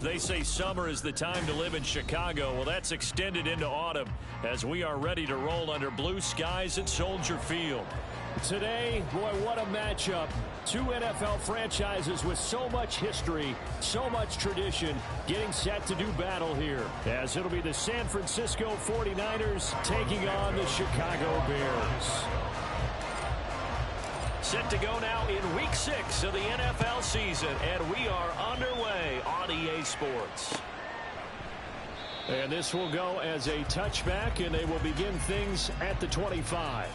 They say summer is the time to live in Chicago. Well, that's extended into autumn as we are ready to roll under blue skies at Soldier Field. Today, boy, what a matchup. Two NFL franchises with so much history, so much tradition, getting set to do battle here. As it'll be the San Francisco 49ers taking on the Chicago Bears. Set to go now in Week 6 of the NFL season, and we are underway on EA Sports. And this will go as a touchback, and they will begin things at the 25.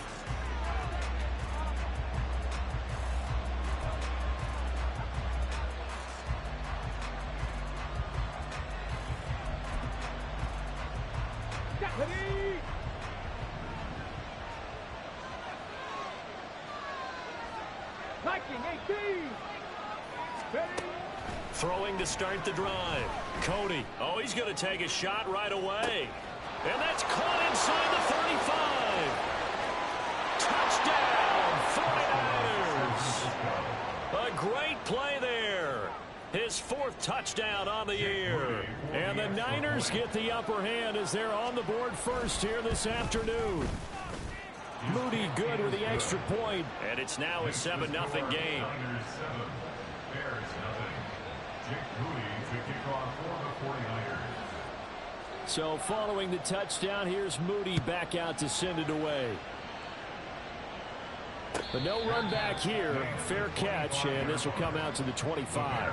Throwing to start the drive. Cody. Oh, he's going to take a shot right away. And that's caught inside the 35. Touchdown, 49ers. A great play there. His fourth touchdown on the year. And the Niners get the upper hand as they're on the board first here this afternoon. Moody good with the extra point. And it's now a 7-0 game. So following the touchdown, here's Moody back out to send it away. But no run back here. Fair catch, and this will come out to the 25.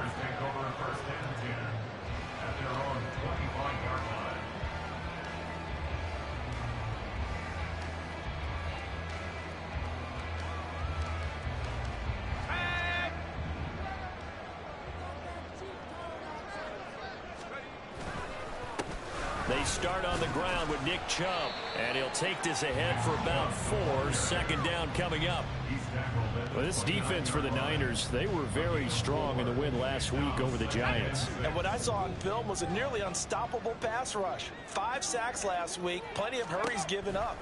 They start on the ground with Nick Chubb, and he'll take this ahead for about 4. Second down coming up. Well, this defense for the Niners, they were very strong in the win last week over the Giants. And what I saw on film was a nearly unstoppable pass rush. 5 sacks last week, plenty of hurries given up.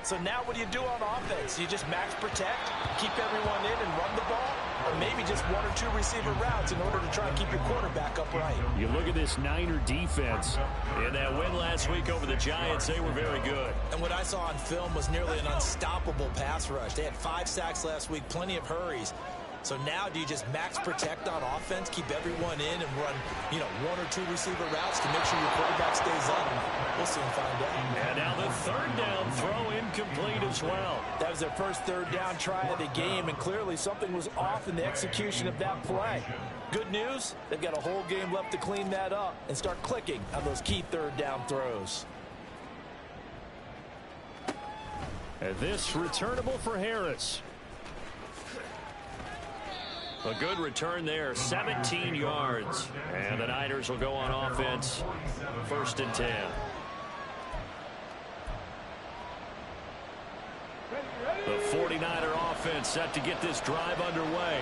So now what do you do on offense? You just max protect, keep everyone in and run the ball, or maybe just 1 or 2 receiver routes in order to try and keep your quarterback upright. You look at this Niner defense. In that win last week over the Giants, they were very good. And what I saw on film was nearly an unstoppable pass rush. They had 5 sacks last week, plenty of hurries. So now do you just max protect on offense, keep everyone in and run, 1 or 2 receiver routes to make sure your quarterback stays up? We'll soon find out. And now the third down throw incomplete as well. That was their first third down try of the game, and clearly something was off in the execution of that play. Good news, they've got a whole game left to clean that up and start clicking on those key third down throws. And this returnable for Harris. A good return there, 17 yards. And the Niners will go on offense, 1st and 10. The 49er offense set to get this drive underway.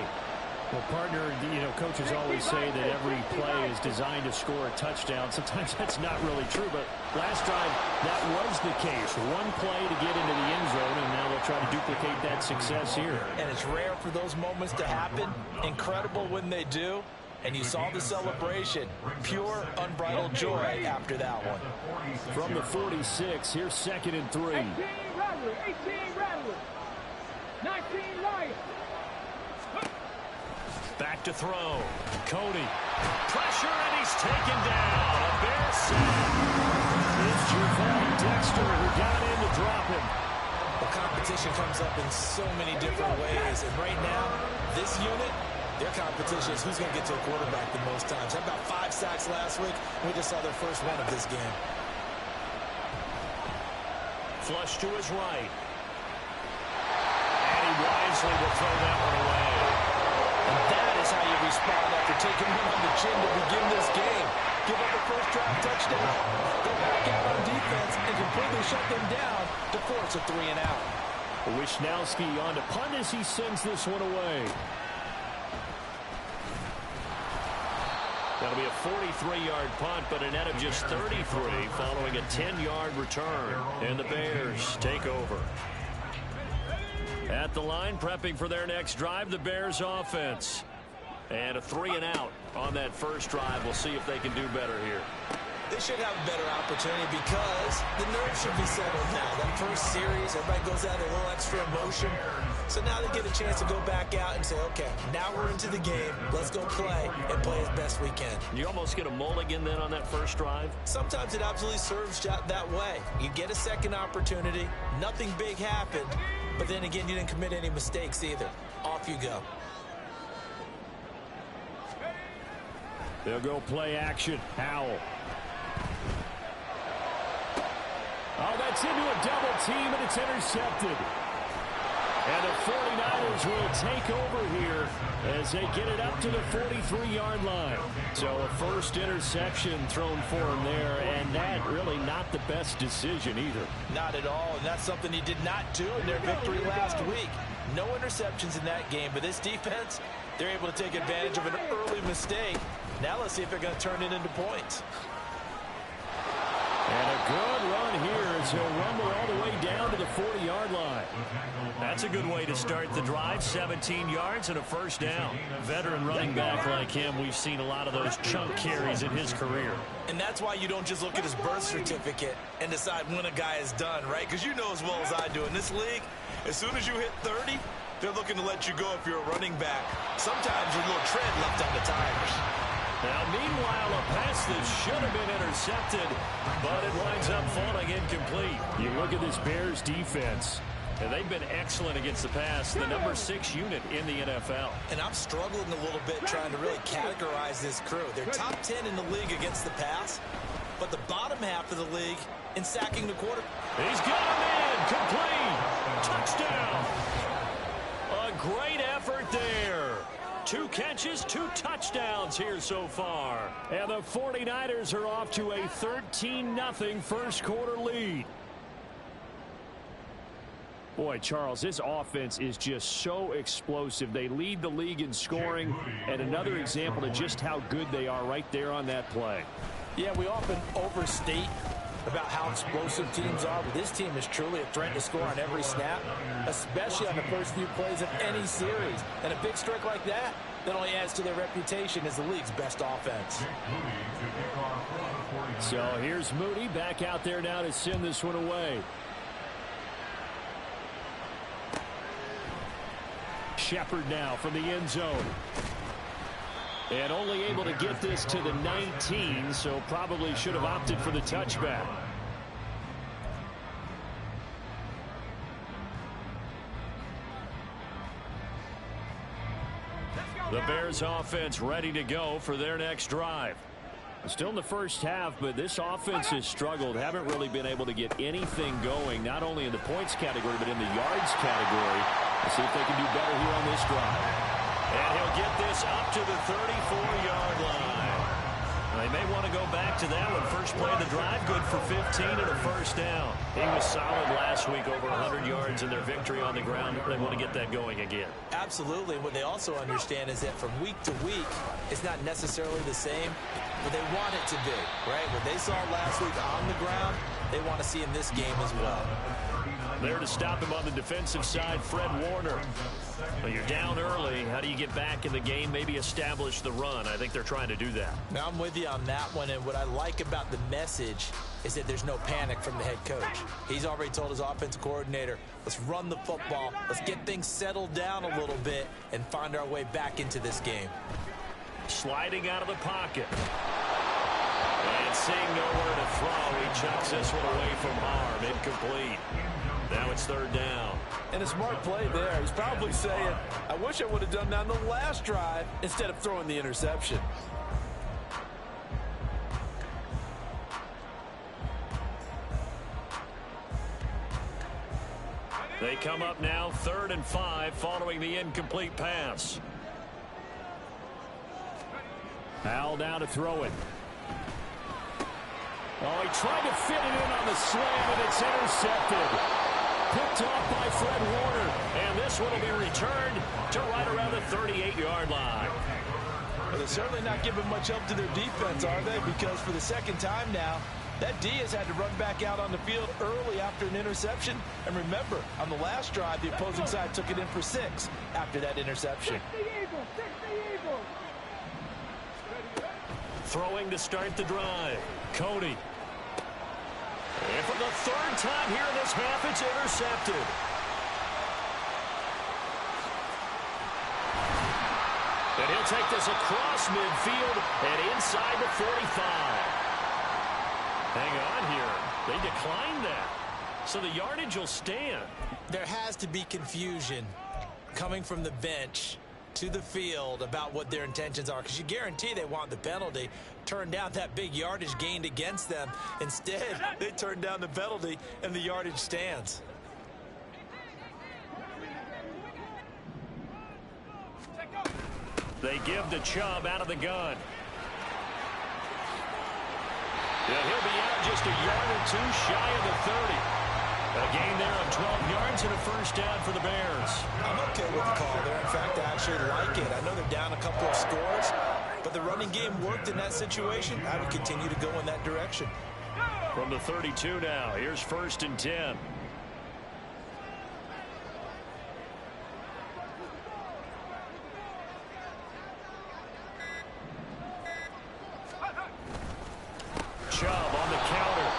Well, partner, coaches always say that every play is designed to score a touchdown. Sometimes that's not really true, but last time that was the case. One play to get into the end zone, and now they'll try to duplicate that success here. And it's rare for those moments to happen. Incredible when they do. And you saw the celebration. Pure, unbridled joy after that one. From the 46, here's 2nd and 3. 18 Rattler, 18 Rattler, 19 Lion. Back to throw. Cody. Pressure, and he's taken down. A Bear sack. It's Javon Dexter who got in to drop him. The competition comes up in so many different ways. And right now, this unit, their competition is who's going to get to a quarterback the most times. Had about 5 sacks last week. We just saw their first one of this game. Flush to his right. And he wisely will throw that one away. And that is how you respond after taking one on the chin to begin this game. Give up a first drive touchdown, go back out on defense, and completely shut them down to force a 3 and out. Wisnowski on to punt as he sends this one away. That'll be a 43-yard punt, but a net of just 33 following a 10-yard return. And the Bears take over. At the line, prepping for their next drive, the Bears offense. And a 3-and-out on that first drive. We'll see if they can do better here. They should have a better opportunity because the nerves should be settled now. That first series, everybody goes out a little extra emotion. So now they get a chance to go back out and say, okay, now we're into the game. Let's go play and play as best we can. You almost get a mulligan then on that first drive? Sometimes it absolutely serves that way. You get a second opportunity. Nothing big happened. But then again, you didn't commit any mistakes either. Off you go. They'll go play action. Howell. Oh, that's into a double team, and it's intercepted. And the 49ers will take over here as they get it up to the 43-yard line. So a first interception thrown for him there, and that really not the best decision either. Not at all, and that's something he did not do in their victory last week. No interceptions in that game, but this defense, they're able to take advantage of an early mistake. Now let's see if they're going to turn it into points. And a good run here as he'll rumble all the way down to the 40-yard line. That's a good way to start the drive. 17 yards and a first down. Veteran running back like him, we've seen a lot of those chunk carries in his career. And that's why you don't just look at his birth certificate and decide when a guy is done, right? Because you know as well as I do, in this league, as soon as you hit 30, they're looking to let you go if you're a running back. Sometimes your little tread left on the tires. Now, meanwhile, a pass that should have been intercepted, but it winds up falling incomplete. You look at this Bears defense. And they've been excellent against the pass, the number 6 unit in the NFL. And I'm struggling a little bit trying to really categorize this crew. They're top 10 in the league against the pass, but the bottom half of the league in sacking the quarter. He's got him in, complete, touchdown. A great effort there. 2 catches, 2 touchdowns here so far. And the 49ers are off to a 13-0 first quarter lead. Boy, Charles, this offense is just so explosive. They lead the league in scoring, and another example of just how good they are right there on that play. Yeah, we often overstate about how explosive teams are, but this team is truly a threat to score on every snap, especially on the first few plays of any series. And a big strike like that only adds to their reputation as the league's best offense. So here's Moody back out there now to send this one away. Shepard now from the end zone. And only able to get this to the 19, so probably should have opted for the touchback. The Bears offense ready to go for their next drive. Still in the first half, but this offense has struggled. Haven't really been able to get anything going, not only in the points category, but in the yards category. Let's see if they can do better here on this drive. And he'll get this up to the 34-yard line. They may want to go back to that one. First play of the drive, good for 15 and a first down. He was solid last week, over 100 yards in their victory on the ground. They want to get that going again. Absolutely. What they also understand is that from week to week, it's not necessarily the same, but they want it to be, right? What they saw last week on the ground, they want to see in this game as well. There to stop him on the defensive side, Fred Warner. Well, you're down early. How do you get back in the game, maybe establish the run? I think they're trying to do that. Now, I'm with you on that one, and what I like about the message is that there's no panic from the head coach. He's already told his offensive coordinator, let's run the football, let's get things settled down a little bit and find our way back into this game. Sliding out of the pocket. And seeing nowhere to throw, he chucks this one away from harm. Incomplete. Now it's third down. And a smart play there. He's probably saying, I wish I would have done that on the last drive instead of throwing the interception. They come up now 3rd and 5 following the incomplete pass. Howell down to throw it. Oh, he tried to fit it in on the slam, and it's intercepted. Picked off by Fred Warner. And this one will be returned to right around the 38-yard line. Well, they're certainly not giving much help to their defense, are they? Because for the second time now, That D has had to run back out on the field early after an interception. And remember, on the last drive, the opposing side took it in for 6 after that interception. Throwing to start the drive. Cody. And for the 3rd time here in this half, it's intercepted. And he'll take this across midfield and inside the 45. Hang on here. They declined that. So the yardage will stand. There has to be confusion coming from the bench to the field about what their intentions are, because you guarantee they want the penalty. Turn down that big yardage gained against them. Instead, they turn down the penalty and the yardage stands. They give to Chubb out of the gun. Yeah, he'll be out just a yard or 2 shy of the 30. A gain there of 12 yards and a first down for the Bears. I'm okay with the call there. In fact, I actually like it. I know they're down a couple of scores, but the running game worked in that situation. I would continue to go in that direction. From the 32 now, here's 1st and 10. Chubb on the counter,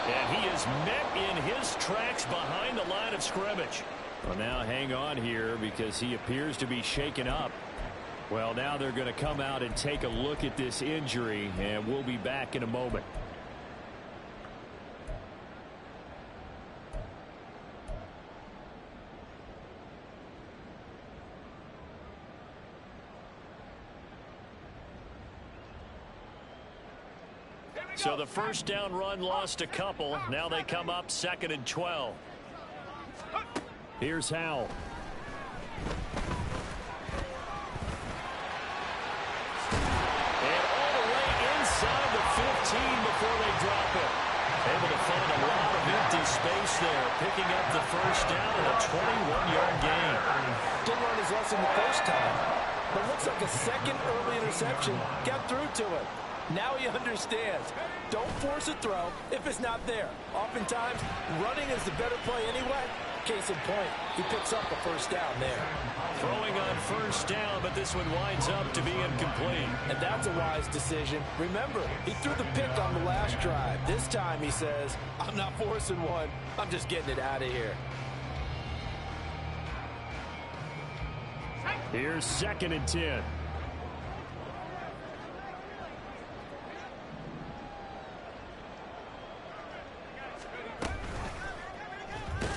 and he is met in his tracks behind the line of scrimmage. Well, now hang on here because he appears to be shaken up. Well, now they're going to come out and take a look at this injury, and we'll be back in a moment. So the first down run lost a couple. Now they come up 2nd and 12. Here's Howell. And all the way inside the 15 before they drop it. Able to find a lot of empty space there. Picking up the first down and a 21-yard gain. Didn't learn his lesson the first time, but looks like a second early interception got through to him. Now he understands. Don't force a throw if it's not there. Oftentimes, running is the better play anyway. Case in point, he picks up a first down there. Throwing on first down, but this one winds up to be incomplete. And that's a wise decision. Remember, he threw the pick on the last drive. This time he says, I'm not forcing one. I'm just getting it out of here. Here's 2nd and 10.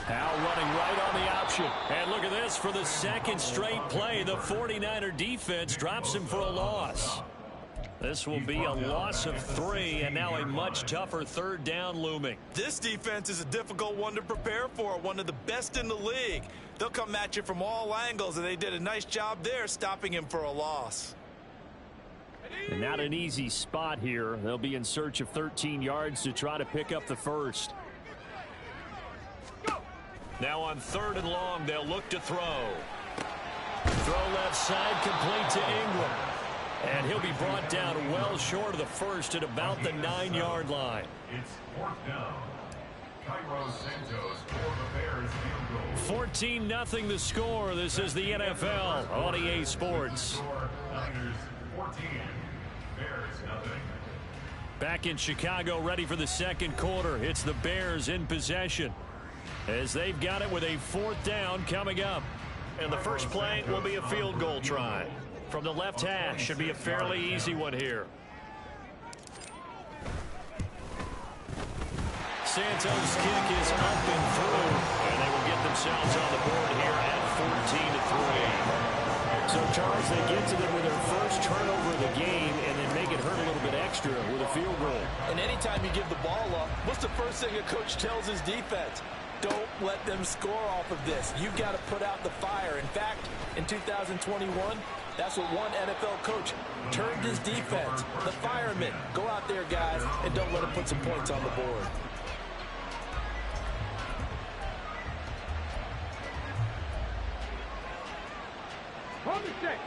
Howell running right on the option. And look at this, for the 2nd straight play, the 49er defense drops him for a loss. This will be a loss of 3, and now a much tougher 3rd down looming. This defense is a difficult one to prepare for, one of the best in the league. They'll come at you from all angles, and they did a nice job there stopping him for a loss. And not an easy spot here. They'll be in search of 13 yards to try to pick up the first. Now on 3rd and long, they'll look to throw. Throw left side, complete to Ingram. And he'll be brought down well short of the first at about the 9-yard line. It's 4th down. Cairo Santos for the Bears field goal. 14-0 the score. This is the NFL on EA Sports. Niners 14, Bears nothing. Back in Chicago, ready for the 2nd quarter. It's the Bears in possession, as they've got it with a 4th down coming up. And the first play will be a field goal try. From the left hash, should be a fairly easy one here. Santos' kick is up and through, and they will get themselves on the board here at 14-3. So, Charles, they get to them with their first turnover of the game and then make it hurt a little bit extra with a field goal. And anytime you give the ball up, what's the first thing a coach tells his defense? Don't let them score off of this. You've got to put out the fire. In fact, in 2021, that's what one NFL coach termed his defense. The firemen. Go out there, guys, and don't let them put some points on the board.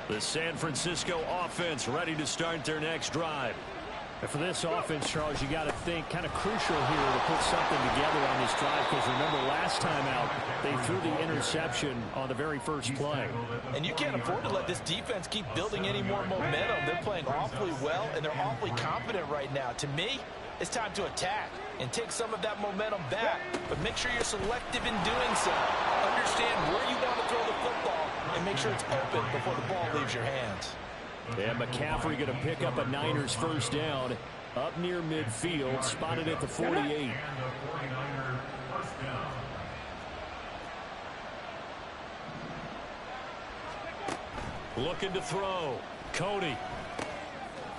The San Francisco offense ready to start their next drive. And for this offense, Charles, you got to think kind of crucial here to put something together on this drive, because remember last time out they threw the interception on the very first play. And you can't afford to let this defense keep building any more momentum. They're playing awfully well, and they're awfully confident right now. To me, it's time to attack and take some of that momentum back, but make sure you're selective in doing so. Understand where you want to throw the football and make sure it's open before the ball leaves your hands. And McCaffrey going to pick up a Niners first down up near midfield, spotted at the 48. Looking to throw. Cody.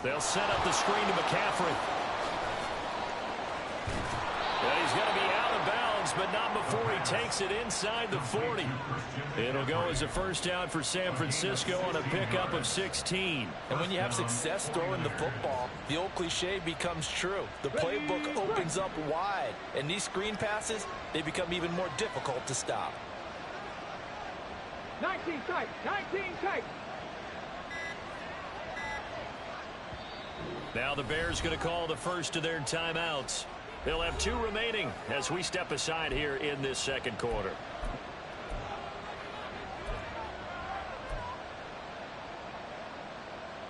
They'll set up the screen to McCaffrey. Well, he's going to be out of bounds, but not before he takes it inside the 40. It'll go as a first down for San Francisco on a pickup of 16. And when you have success throwing the football, the old cliche becomes true. The playbook opens up wide, and these screen passes, they become even more difficult to stop. 19 tight, 19 tight. Now the Bears going to call the first of their timeouts. They'll have 2 remaining as we step aside here in this second quarter.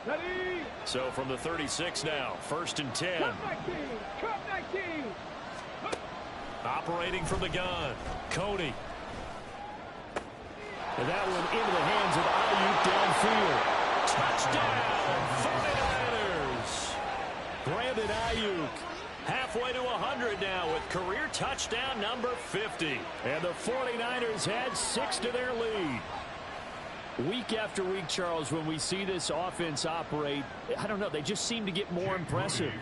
Ready. So from the 36 now, 1st and 10. Cut 19. Cut 19. Operating from the gun, Cody. And that one into the hands of Ayuk downfield. Touchdown, 49ers. Brandon Ayuk. Halfway to 100 now with career touchdown number 50. And the 49ers had 6 to their lead. Week after week, Charles, when we see this offense operate, I don't know, they just seem to get more impressive.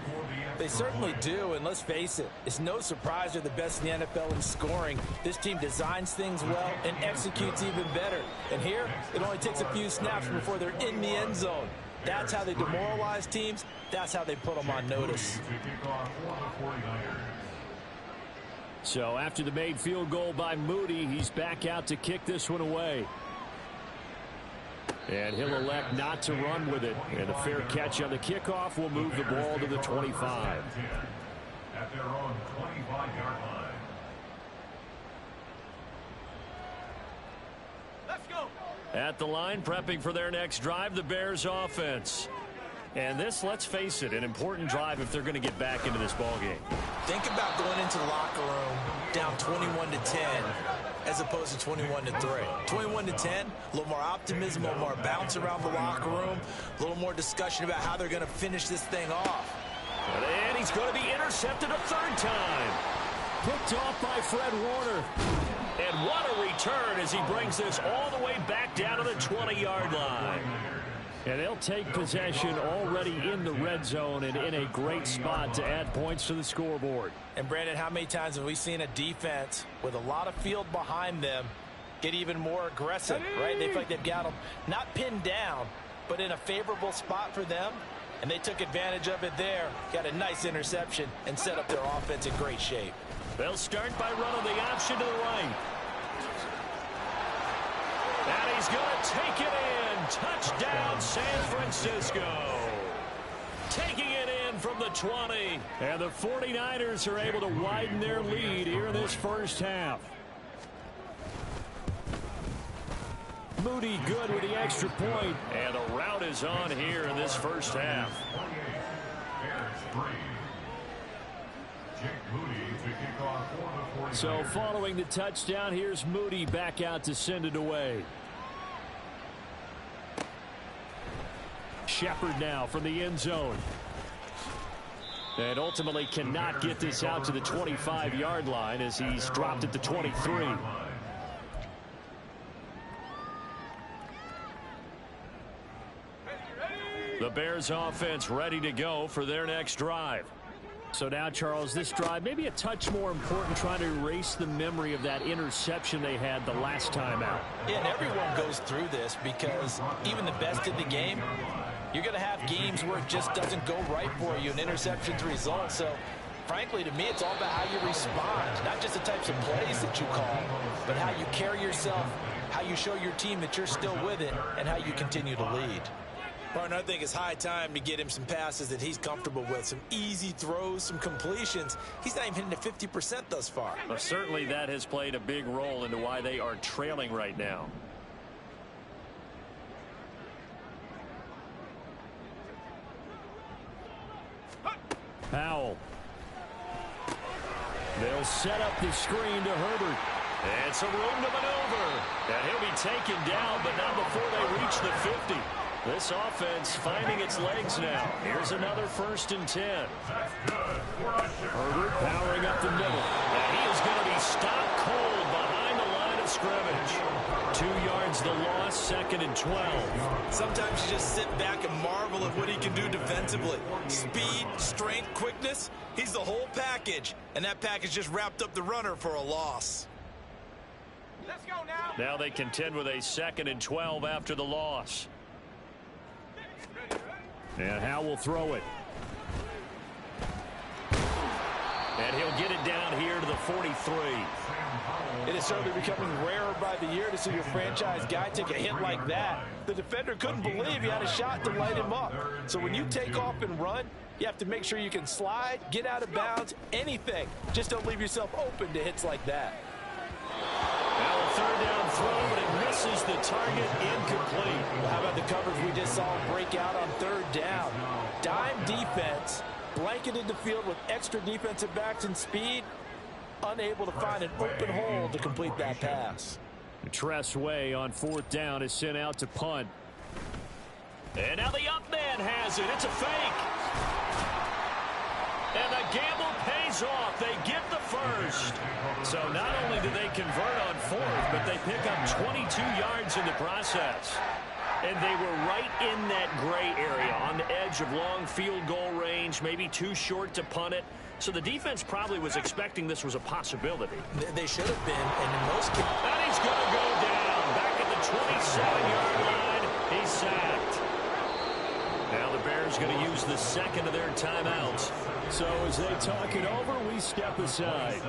They certainly do, and let's face it, it's no surprise they're the best in the NFL in scoring. This team designs things well and executes even better. And here, it only takes a few snaps before they're in the end zone. That's how they demoralize teams. That's how they put them on notice. So after the made field goal by Moody, he's back out to kick this one away. And he'll elect not to run with it. And a fair catch on the kickoff will move the ball to the 25. At their own 25-yard line. Let's go. At the line, prepping for their next drive, the Bears offense. And this, let's face it, an important drive if they're going to get back into this ballgame. Think about going into the locker room down 21-10 as opposed to 21-3. 21-10, a little more optimism, a little more bounce around the locker room, a little more discussion about how they're going to finish this thing off. And he's going to be intercepted a 3rd time. Picked off by Fred Warner. And what a return as he brings this all the way back down to the 20-yard line. And they'll take possession already in the red zone and in a great spot to add points to the scoreboard. And, Brandon, how many times have we seen a defense with a lot of field behind them get even more aggressive, right? They feel like they've got them not pinned down, but in a favorable spot for them. And they took advantage of it there, got a nice interception, and set up their offense in great shape. They'll start by running the option to the right. And he's going to take it in. Touchdown, San Francisco. Taking it in from the 20. And the 49ers are able to widen their lead here in this first half. Moody good with the extra point. And the route is on here in this first half. So following the touchdown, here's Moody back out to send it away. Shepard now from the end zone. And ultimately cannot get this out to the 25-yard line as he's dropped at the 23. The Bears offense ready to go for their next drive. So now, Charles, this drive maybe a touch more important, trying to erase the memory of that interception they had the last time out. Yeah, and everyone goes through this because even the best in the game, you're going to have games where it just doesn't go right for you, and interceptions result. So, frankly, to me, it's all about how you respond, not just the types of plays that you call, but how you carry yourself, how you show your team that you're still with it, and how you continue to lead. Partner, I think it's high time to get him some passes that he's comfortable with, some easy throws, some completions. He's not even hitting to 50% thus far. Well, certainly that has played a big role into why they are trailing right now. Powell. They'll set up the screen to Herbert. And some room to maneuver. And he'll be taken down, but not before they reach the 50. This offense finding its legs now. Here's another 1st and 10. Herbert powering up the middle. And he is going to be stopped cold behind the line of scrimmage. 2 yards the loss, 2nd and 12. Sometimes you just sit back and marvel at what he can do defensively. Speed, strength, quickness. He's the whole package. And that package just wrapped up the runner for a loss. Let's go now. Now they contend with a 2nd and 12 after the loss. And Howe will throw it. And he'll get it down here to the 43. It is certainly becoming rarer by the year to see your franchise guy take a hit like that. The defender couldn't believe he had a shot to light him up. So when you take off and run, you have to make sure you can slide, get out of bounds, anything. Just don't leave yourself open to hits like that. Now a 3rd down throw, but it misses the target, incomplete. Well, how about the coverage we just saw him break out on 3rd down? Dime defense, blanketed the field with extra defensive backs and speed, unable to find an open hole to complete that pass. Tress Way on 4th down is sent out to punt. And now the up man has it. It's a fake. And the gamble pays off. They get the 1st. So not only do they convert on 4th, but they pick up 22 yards in the process. And they were right in that gray area on the edge of long field goal range, maybe too short to punt it. So the defense probably was expecting this was a possibility. They should have been, and in most cases. And he's going to go down. Back at the 27-yard line. He's sacked. Now the Bears going to use the 2nd of their timeouts. So as they talk it over, we step aside.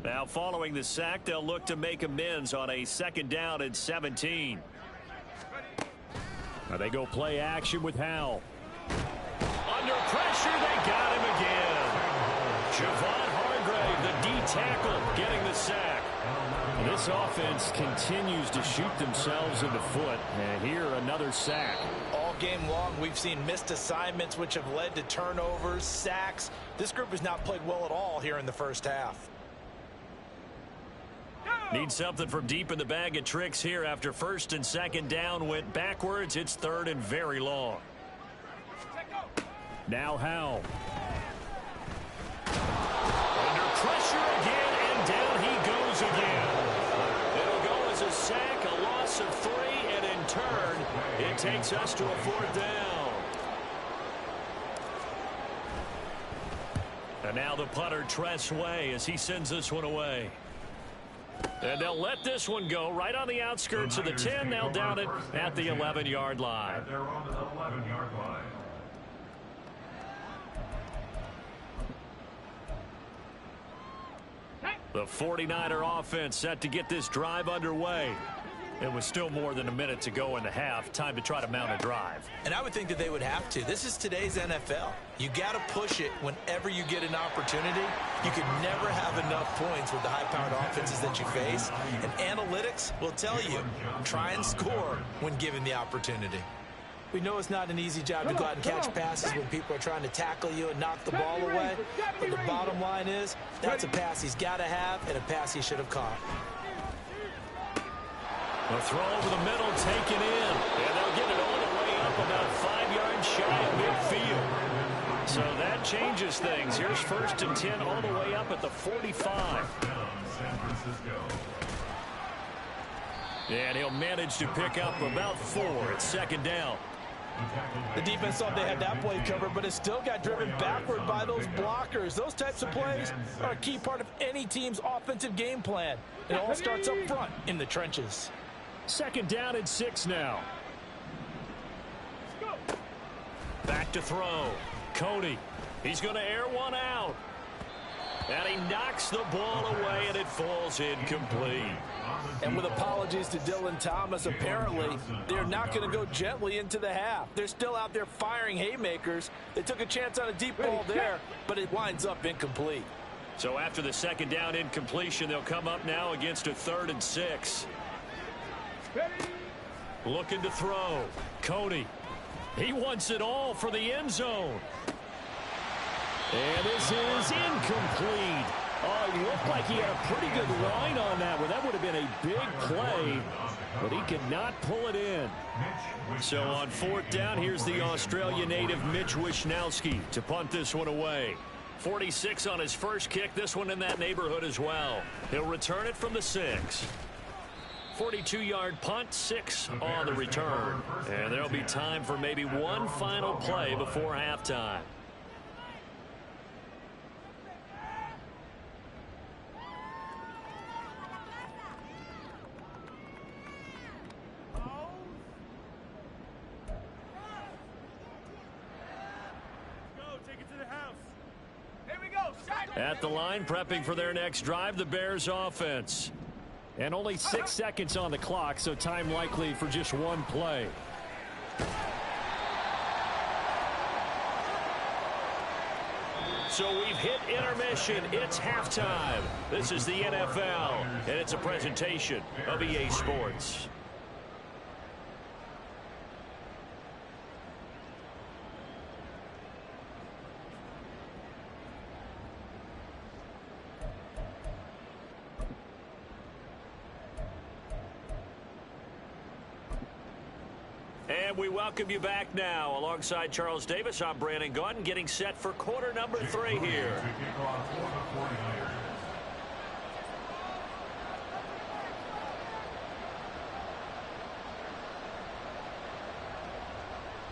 Now following the sack, they'll look to make amends on a 2nd down and 17. Now they go play action with Howell. Under pressure, they got him again. Javon Hargrave, the D tackle, getting the sack. And this offense continues to shoot themselves in the foot. And here, another sack. All game long, we've seen missed assignments which have led to turnovers, sacks. This group has not played well at all here in the 1st half. Need something from deep in the bag of tricks here after 1st and 2nd down went backwards. It's 3rd and very long. Now Howell. Under pressure again, and down he goes again. It'll go as a sack, a loss of 3, and in turn, it takes us to a 4th down. And now the punter, Tress Way, as he sends this one away. And they'll let this one go right on the outskirts of the 10. They'll down it at the 11-yard line. They're on the 11-yard line. The 49er offense set to get this drive underway. It was still more than a minute to go in the half. Time to try to mount a drive. And I would think that they would have to. This is today's NFL. You got to push it whenever you get an opportunity. You can never have enough points with the high-powered offenses that you face. And analytics will tell you, try and score when given the opportunity. We know it's not an easy job to go out and catch passes when people are trying to tackle you and knock the ball away. But the bottom line is, that's a pass he's got to have and a pass he should have caught. The throw over the middle taken in. And they'll get it all the way up about 5 yards shy of midfield. So that changes things. Here's 1st and 10 all the way up at the 45. San Francisco. And he'll manage to pick up about 4 at 2nd down. The defense thought they had that play covered, but it still got driven backward by those blockers. Those types of plays are a key part of any team's offensive game plan. It all starts up front in the trenches. 2nd down and 6 now. Back to throw. Cody. He's going to air one out. And he knocks the ball away, and it falls incomplete. And with apologies to Dylan Thomas, apparently they're not going to go gently into the half. They're still out there firing haymakers. They took a chance on a deep ball there, but it winds up incomplete. So after the 2nd down incompletion, they'll come up now against a 3rd and 6. Looking to throw. Cody. He wants it all for the end zone. And this is incomplete. Oh, he looked like he had a pretty good line on that one. That would have been a big play, but he could not pull it in. So on 4th down, here's the Australia native Mitch Wishnowsky to punt this one away. 46 on his first kick. This one in that neighborhood as well. He'll return it from the 6. 42-yard punt, 6 on the return. And there'll be time for maybe one final play before halftime. At the line, prepping for their next drive, the Bears offense. And only 6 seconds on the clock, so time likely for just one play. So we've hit intermission. It's halftime. This is the NFL, and it's a presentation of EA Sports. And we welcome you back now. Alongside Charles Davis, I'm Brandon Gaudin, getting set for quarter number 3 here.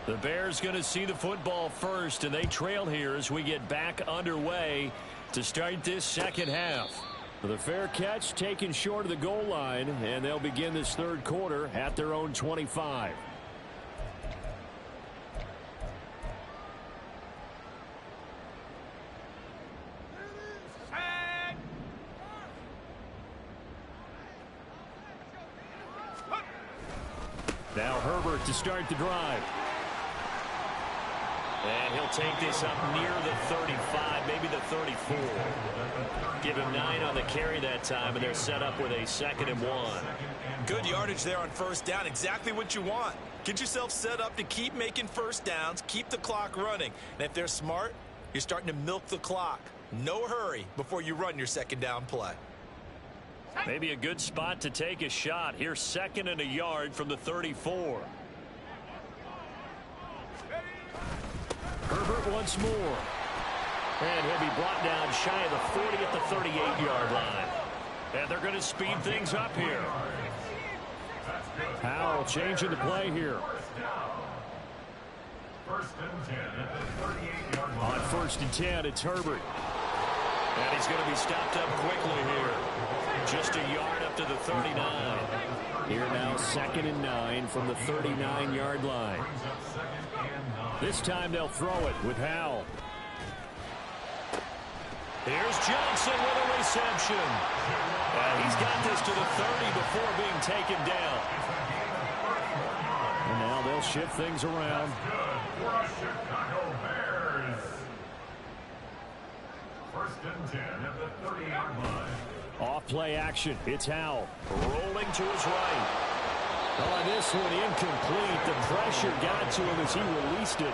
The Bears going to see the football first, and they trail here as we get back underway to start this second half. The fair catch taken short of the goal line, and they'll begin this 3rd quarter at their own 25. Now Herbert to start the drive. And he'll take this up near the 35, maybe the 34. Give him 9 on the carry that time, and they're set up with a 2nd and 1. Good yardage there on 1st down. Exactly what you want. Get yourself set up to keep making 1st downs, keep the clock running. And if they're smart, you're starting to milk the clock. No hurry before you run your 2nd down play. Maybe a good spot to take a shot. Here's 2nd and a yard from the 34. Herbert once more. And he'll be brought down shy of the 40 at the 38-yard line. And they're going to speed things up here. Howell changing the play here. On 1st and 10, it's Herbert. And he's going to be stopped up quickly here. Just a yard up to the 39. Here now 2nd and 9 from the 39-yard line. This time they'll throw it with Howell. Here's Johnson with a reception. And he's got this to the 30 before being taken down. And now they'll shift things around. Chicago Bears. 1st and 10 at the 30-yard line. Off play action. It's Howell. Rolling to his right. On this one, incomplete. The pressure got to him as he released it.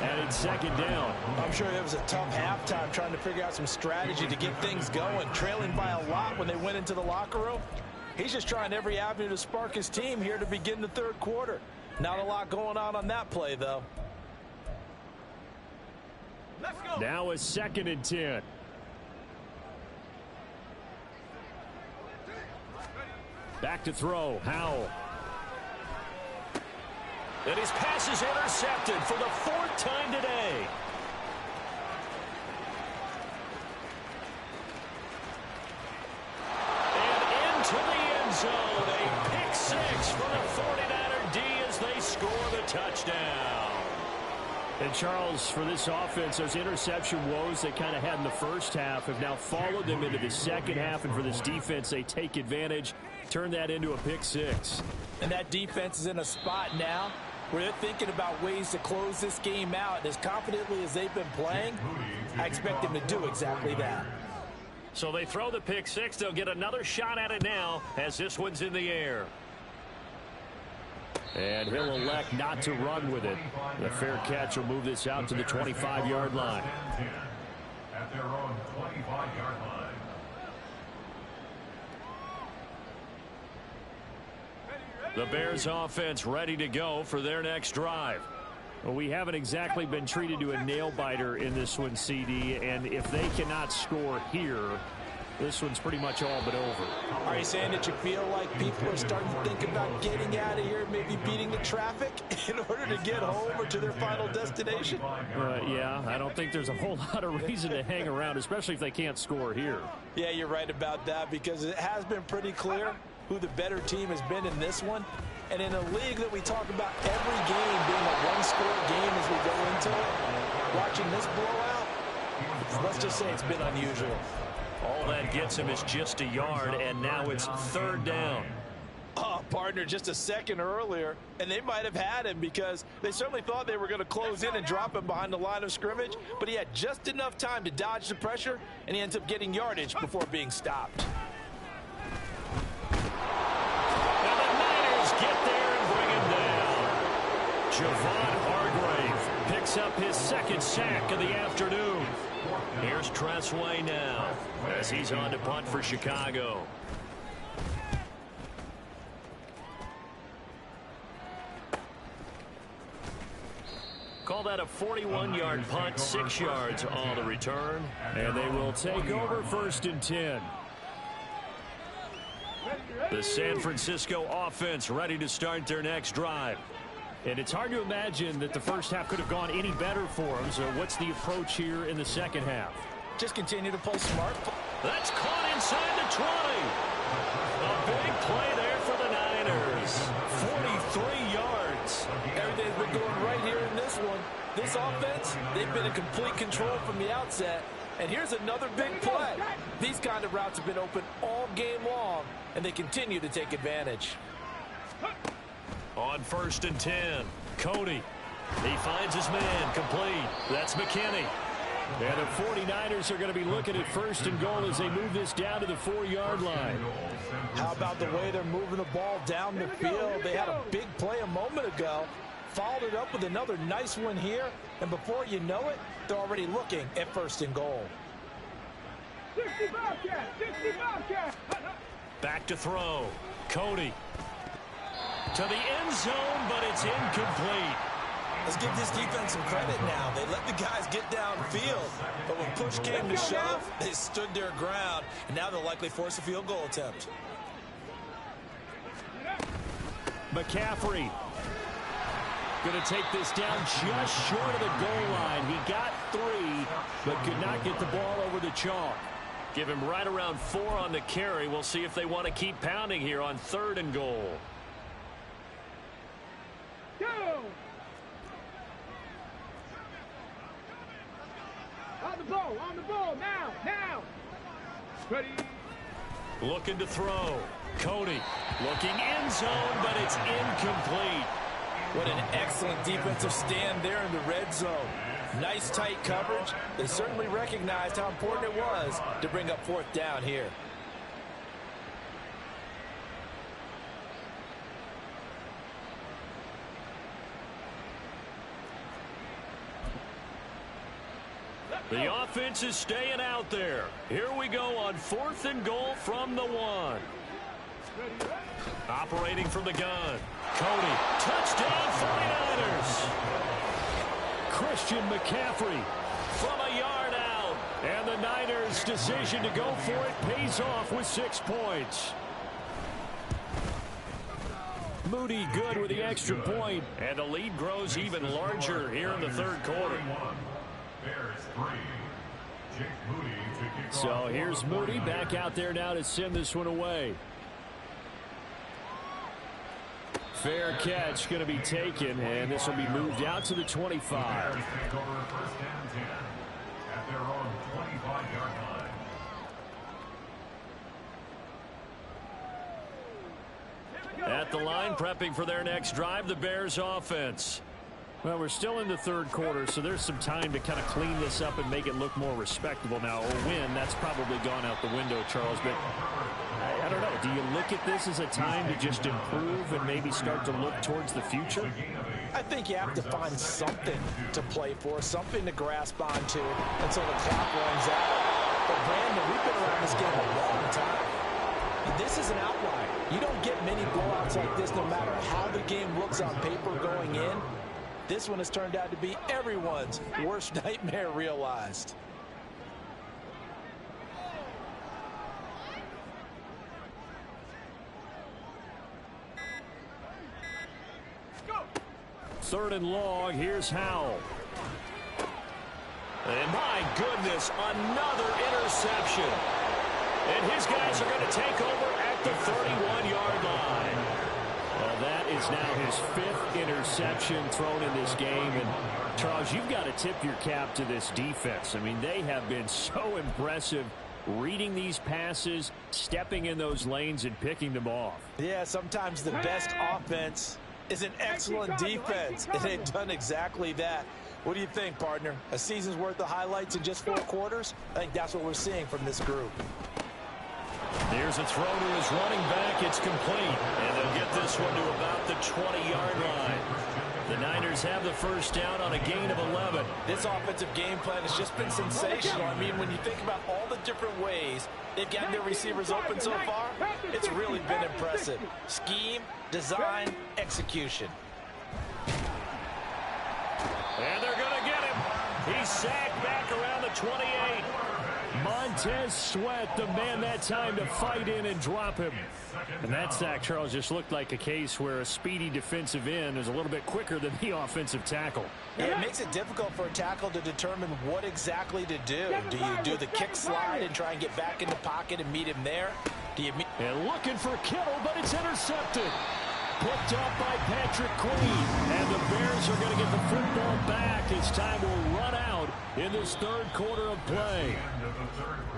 And it's 2nd down. I'm sure it was a tough halftime trying to figure out some strategy to get things going. Trailing by a lot when they went into the locker room. He's just trying every avenue to spark his team here to begin the 3rd quarter. Not a lot going on that play, though. Let's go. Now a 2nd and 10. Back to throw. Howell. And his pass is intercepted for the 4th time today. And into the end zone. A pick 6 for the 49er D as they score the touchdown. And Charles, for this offense, those interception woes they kind of had in the first half have now followed them into the second half. And for this defense, they take advantage, turn that into a pick 6. And that defense is in a spot now where they're thinking about ways to close this game out. And as confidently as they've been playing, I expect them to do exactly that. So they throw the pick 6. They'll get another shot at it now as this one's in the air. And he'll elect not to run with it. The fair catch will move this out to the 25-yard line. At their own 25-yard line. The Bears offense ready to go for their next drive. Well, we haven't exactly been treated to a nail-biter in this one, CD, and if they cannot score here, this one's pretty much all but over. Are you saying that you feel like people are starting to think about getting out of here, maybe beating the traffic in order to get home or to their final destination? Yeah, I don't think there's a whole lot of reason to hang around, especially if they can't score here. Yeah, you're right about that because it has been pretty clear who the better team has been in this one. And in a league that we talk about every game being a one-score game as we go into it, watching this blowout, let's just say it's been unusual. All that gets him is just a yard, and now it's 3rd down. Oh, partner, just a second earlier, and they might have had him because they certainly thought they were going to close in and drop him behind the line of scrimmage, but he had just enough time to dodge the pressure, and he ends up getting yardage before being stopped. And the Niners get there and bring him down. Javon Hargrave picks up his 2nd sack of the afternoon. Here's Tressway now as he's on to punt for Chicago. Call that a 41-yard punt, 6 yards on the return. And they will take over 1st and 10. The San Francisco offense ready to start their next drive. And it's hard to imagine that the first half could have gone any better for them. So what's the approach here in the second half? Just continue to play smart. That's caught inside the 20. A big play there for the Niners. 43 yards. Everything's been going right here in this one. This offense, they've been in complete control from the outset. And here's another big play. These kind of routes have been open all game long, and they continue to take advantage. On 1st and 10, Cody. He finds his man complete. That's McKinney. And the 49ers are going to be looking at 1st and goal as they move this down to the 4-yard line. How about the way they're moving the ball down the field? They had a big play a moment ago, followed it up with another nice one here, and before you know it, they're already looking at 1st and goal. 60 Bobcat! 60 Bobcat! Back to throw. Cody. To the end zone, but it's incomplete. Let's give this defense some credit now. They let the guys get downfield, but when push came to shove, they stood their ground, and now they'll likely force a field goal attempt. McCaffrey going to take this down just short of the goal line. He got 3, but could not get the ball over the chalk. Give him right around 4 on the carry. We'll see if they want to keep pounding here on 3rd and goal. Go! On the ball, now! Ready? Looking to throw. Cody looking end zone, but it's incomplete. What an excellent defensive stand there in the red zone. Nice tight coverage. They certainly recognized how important it was to bring up 4th down here. The offense is staying out there. Here we go on 4th and goal from the 1. Operating from the gun. Cody, touchdown 49ers. Christian McCaffrey from a yard out. And the Niners' decision to go for it pays off with 6 points. Moody good with the extra point. And the lead grows even larger here in the third quarter. Bears 3. Jake Moody to kick So off. here's Moody back out there now to send this one away. Fair catch going to be taken, and this will be moved out to the 25. Bears take over first and 10 at their own 25-yard line. At the line, prepping for their next drive, the Bears offense. Well, we're still in the third quarter, so there's some time to kind of clean this up and make it look more respectable. Now, a win, that's probably gone out the window, Charles, but I don't know. Do you look at this as a time to just improve and maybe start to look towards the future? I think you have to find something to play for, something to grasp onto until the clock runs out. But, Brandon, we've been around this game a long time. This is an outlier. You don't get many blowouts like this no matter how the game looks on paper going in. This one has turned out to be everyone's worst nightmare realized. Third and long, here's Howell. And my goodness, another interception. And his guys are going to take over at the 31-yard line. Well, that is now his fifth interception thrown in this game. And, Charles, you've got to tip your cap to this defense. I mean, they have been so impressive reading these passes, stepping in those lanes, and picking them off. Yeah, sometimes the best offense is an excellent defense, and they've done exactly that. What do you think, partner? A season's worth of highlights in just 4 quarters? I think that's what we're seeing from this group. Here's a throw to his running back. It's complete. And they'll get this one to about the 20-yard line. The Niners have the first down on a gain of 11. This offensive game plan has just been sensational. I mean, when you think about all the different ways they've gotten their receivers open so far, it's really been impressive. Scheme, design, execution. And they're going to get him. He's sacked back around the 28. Montez Sweat, the man that time to fight in and drop him. And that sack, Charles, just looked like a case where a speedy defensive end is a little bit quicker than the offensive tackle. Yeah, it makes it difficult for a tackle to determine what exactly to do. Do you do the kick slide and try and get back in the pocket and meet him there? Do you meet... And looking for Kittle, but it's intercepted. Picked up by Patrick Queen. And the Bears are going to get the football back as time will run out in this third quarter of play.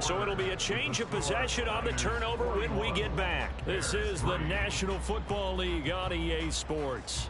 So it'll be a change of possession on the turnover when we get back. This is the National Football League on EA Sports.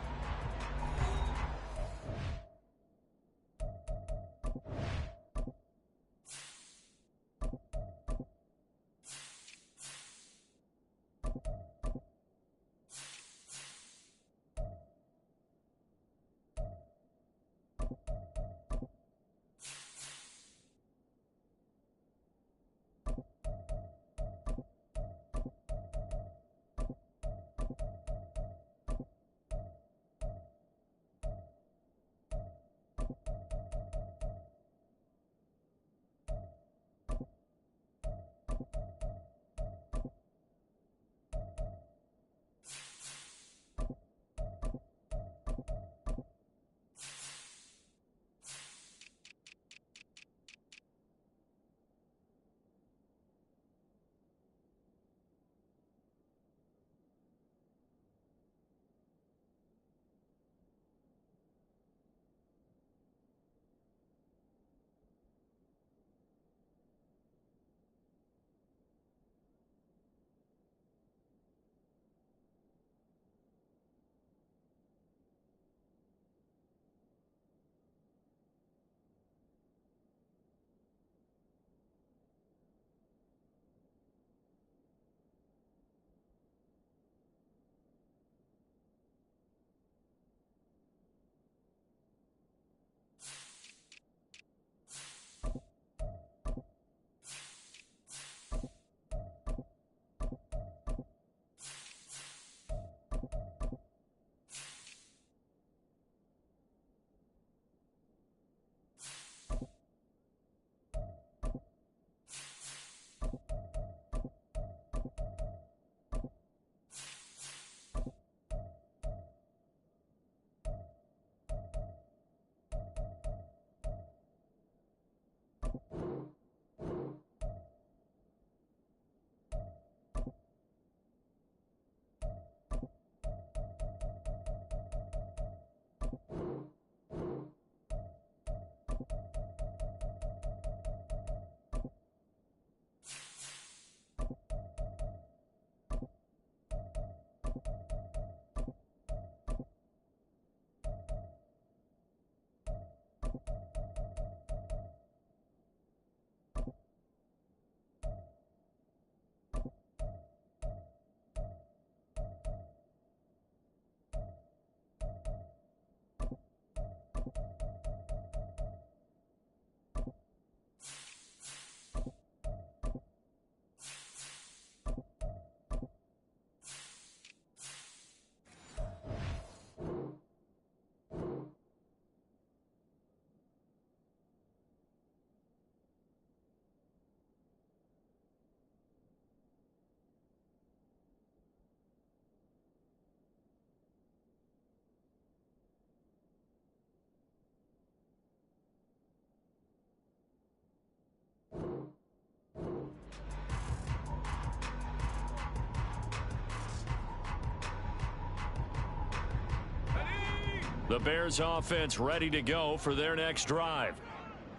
The Bears offense ready to go for their next drive.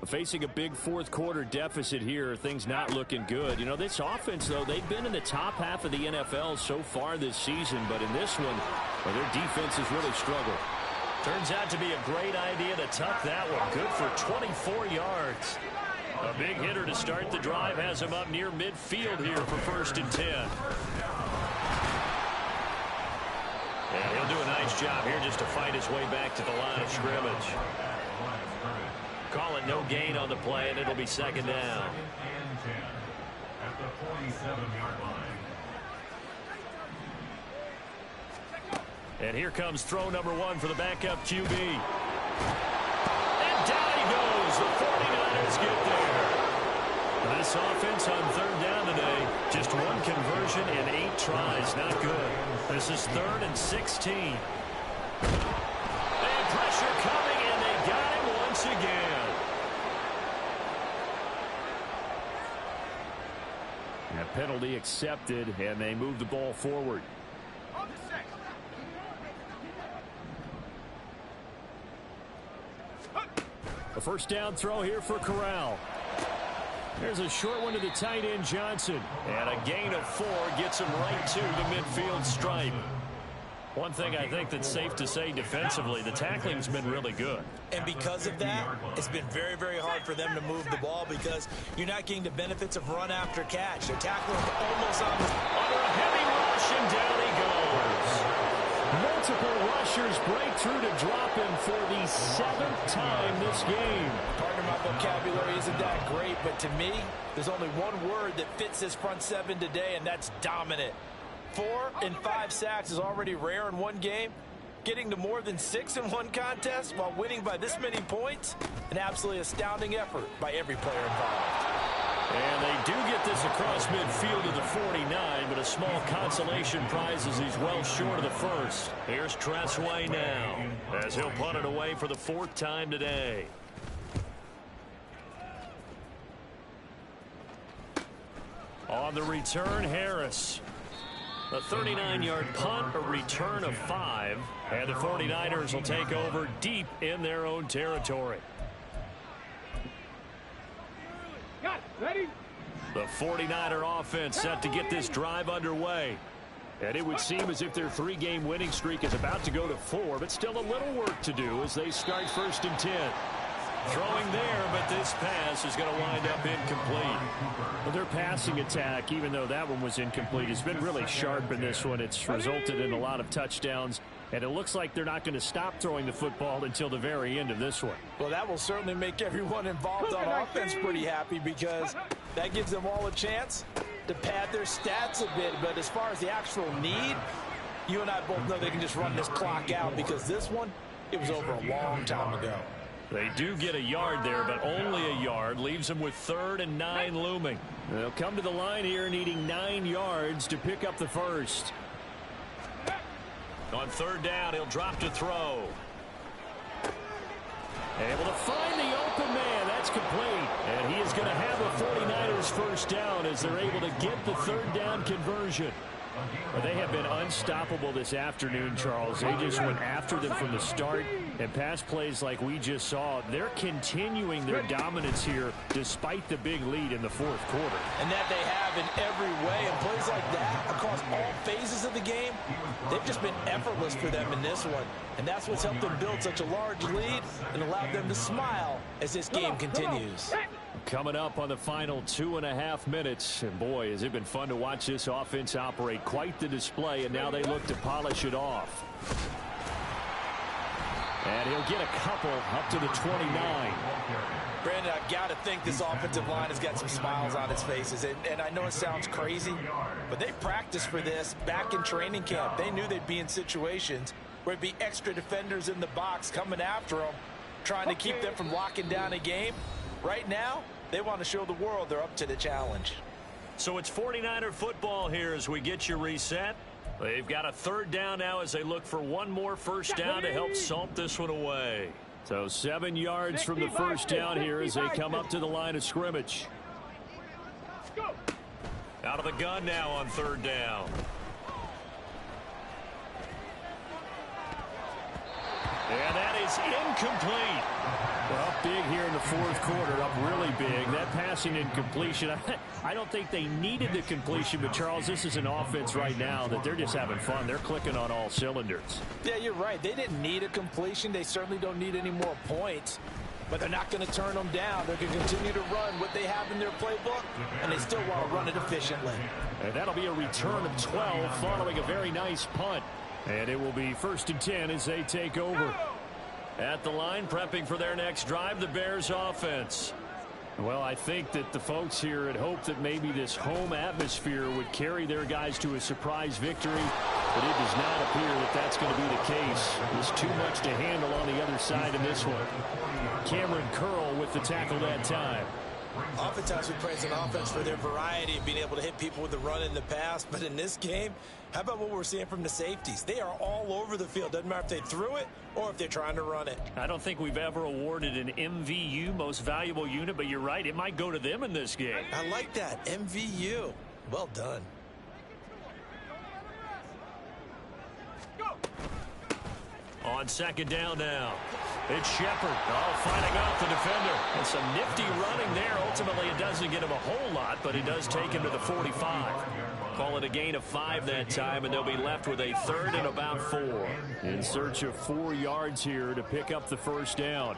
Facing a big fourth quarter deficit here, things not looking good. You know, this offense, though, they've been in the top half of the NFL so far this season, but in this one, well, their defense has really struggled. Turns out to be a great idea to tuck that one. Good for 24 yards. A big hitter to start the drive has him up near midfield here for 1st and 10. Yeah, he'll do a nice job here just to fight his way back to the line of scrimmage. Call it no gain on the play, and it'll be 2nd down. At the 47-yard line. And here comes throw number 1 for the backup QB. And down he goes. The 49ers get there. This offense on 3rd down today, just 1 conversion and 8 tries. Not good. This is 3rd and 16. And pressure coming, and they got him once again. A penalty accepted, and they move the ball forward. A 1st down throw here for Corral. There's a short one to the tight end, Johnson. And a gain of 4 gets him right to the midfield stripe. One thing I think that's safe to say defensively, the tackling's been really good. And because of that, it's been very, very hard for them to move the ball because you're not getting the benefits of run after catch. They're tackling almost on the... Under a heavy rush, and down he goes. Multiple rushers break through to drop him for the 7th time this game. Pardon my vocabulary isn't that great, but to me, there's only one word that fits this front 7 today, and that's dominant. 4 and 5 sacks is already rare in one game. Getting to more than 6 in one contest while winning by this many points, an absolutely astounding effort by every player involved. And they do get this across midfield to the 49, but a small consolation prize as he's well short of the first. Here's Tressway now, as he'll punt it away for the 4th time today. On the return, Harris. A 39-yard punt, a return of 5, and the 49ers will take over deep in their own territory. Got it. Ready? The 49er offense set to get this drive underway. And it would seem as if their 3-game winning streak is about to go to 4, but still a little work to do as they start 1st and 10. Throwing there, but this pass is going to wind up incomplete. Well, their passing attack, even though that one was incomplete, has been really sharp in this one. It's resulted in a lot of touchdowns, and it looks like they're not going to stop throwing the football until the very end of this one. Well, that will certainly make everyone involved on offense pretty happy because that gives them all a chance to pad their stats a bit. But as far as the actual need, you and I both know they can just run this clock out because this one, it was over a long time ago. They do get a yard there, but only a yard. Leaves them with 3rd and 9 looming. They'll come to the line here needing 9 yards to pick up the first. On 3rd down, he'll drop to throw. Able to find the open man. That's complete. And he is going to have a 49ers 1st down as they're able to get the 3rd down conversion. Well, they have been unstoppable this afternoon, Charles. They just went after them from the start, and pass plays like we just saw, they're continuing their dominance here despite the big lead in the 4th quarter. And that they have in every way, and plays like that across all phases of the game, they've just been effortless for them in this one. And that's what's helped them build such a large lead and allowed them to smile as this game continues. Coming up on the final 2.5 minutes, and boy, has it been fun to watch this offense operate. Quite the display, and now they look to polish it off. And he'll get a couple up to the 29. Brandon, I've got to think this offensive line has got some smiles on its faces. And I know it sounds crazy, but they practiced for this back in training camp. They knew they'd be in situations where there'd be extra defenders in the box coming after them, trying to keep them from locking down a game. Right now, they want to show the world they're up to the challenge. So it's 49er football here as we get you reset. They've got a 3rd down now as they look for one more 1st down to help salt this one away. So 7 yards from the 1st down here as they come up to the line of scrimmage. Out of the gun now on 3rd down. And is incomplete. Well, big here in the fourth quarter, up really big. That passing incompletion, I don't think they needed the completion, but Charles, this is an offense right now that they're just having fun. They're clicking on all cylinders. Yeah, you're right. They didn't need a completion. They certainly don't need any more points, but they're not going to turn them down. They're going to continue to run what they have in their playbook, and they still want to run it efficiently. And that'll be a return of 12 following a very nice punt. And it will be 1st and 10 as they take over. At the line, prepping for their next drive, the Bears offense. Well, I think that the folks here had hoped that maybe this home atmosphere would carry their guys to a surprise victory, but it does not appear that that's going to be the case. There's too much to handle on the other side in this one. Cameron Curl with the tackle that time. Oftentimes we praise an offense for their variety and being able to hit people with the run in the pass, but in this game, how about what we're seeing from the safeties? They are all over the field. Doesn't matter if they threw it or if they're trying to run it. I don't think we've ever awarded an MVU, most valuable unit, but you're right, it might go to them in this game. I like that, MVU. Well done. On 2nd down now. It's Shepard. Oh, fighting off the defender. And some nifty running there. Ultimately, it doesn't get him a whole lot, but it does take him to the 45. Call it a gain of 5 that time, and they'll be left with a 3rd and about 4. In search of 4 yards here to pick up the first down.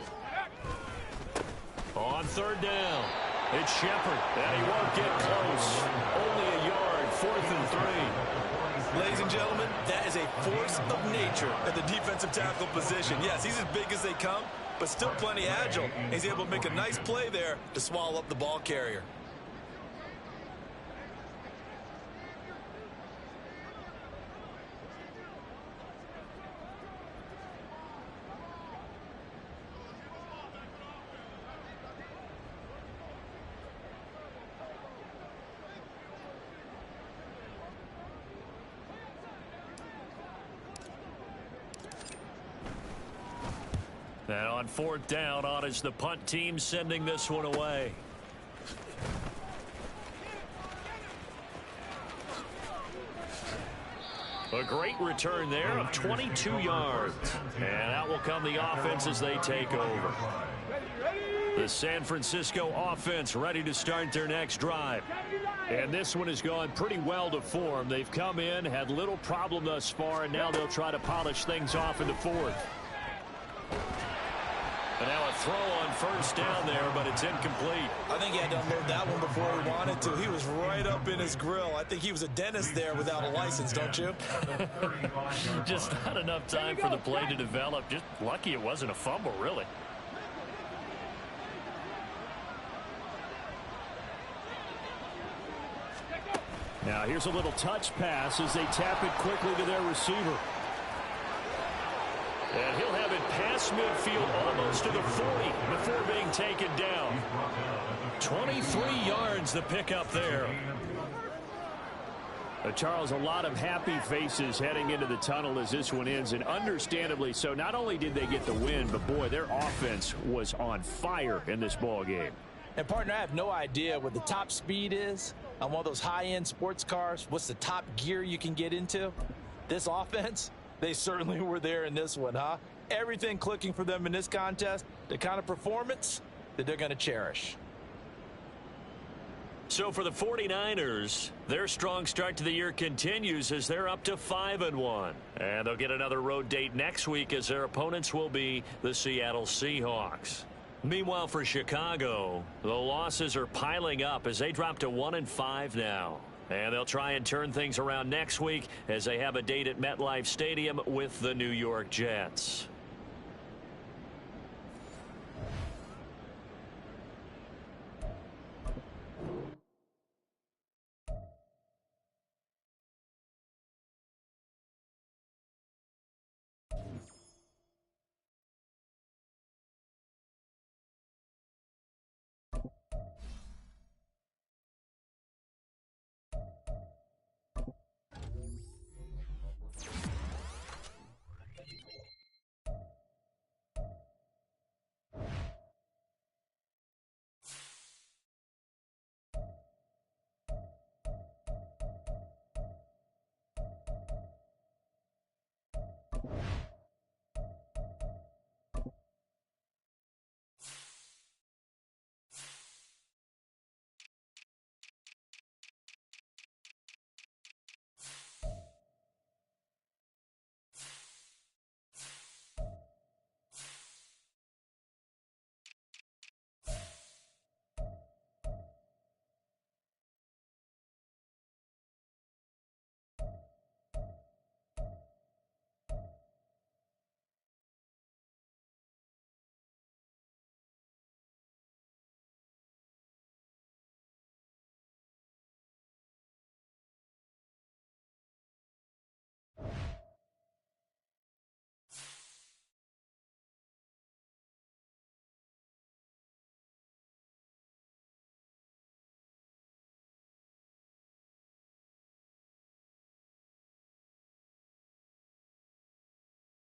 On 3rd down, it's Shepard, and he won't get close. Only a yard, 4th and 3. Ladies and gentlemen, that is a force of nature at the defensive tackle position. Yes, he's as big as they come, but still plenty agile. He's able to make a nice play there to swallow up the ball carrier. And on 4th down, on is the punt team sending this one away. A great return there of 22 yards. And out will come the offense as they take over. The San Francisco offense ready to start their next drive. And this one has gone pretty well to form. They've come in, had little problem thus far, and now they'll try to polish things off in the 4th. And now a throw on 1st down there, but it's incomplete. I think he had to unload that one before he wanted to. He was right up in his grill. I think he was a dentist there without a license, don't you? Just not enough time for the play to develop. Just lucky it wasn't a fumble, really. Now here's a little touch pass as they tap it quickly to their receiver. And he'll have it past midfield almost to the 40 before being taken down. 23 yards the pickup there. Charles, a lot of happy faces heading into the tunnel as this one ends, and understandably so. Not only did they get the win, but boy, their offense was on fire in this ball game. And partner, I have no idea what the top speed is on one of those high-end sports cars. What's the top gear you can get into? This offense, they certainly were there in this one, huh? Everything clicking for them in this contest, the kind of performance that they're going to cherish. So for the 49ers, their strong start to the year continues as they're up to 5-1. And they'll get another road date next week as their opponents will be the Seattle Seahawks. Meanwhile, for Chicago, the losses are piling up as they drop to 1-5 now. And they'll try and turn things around next week as they have a date at MetLife Stadium with the New York Jets.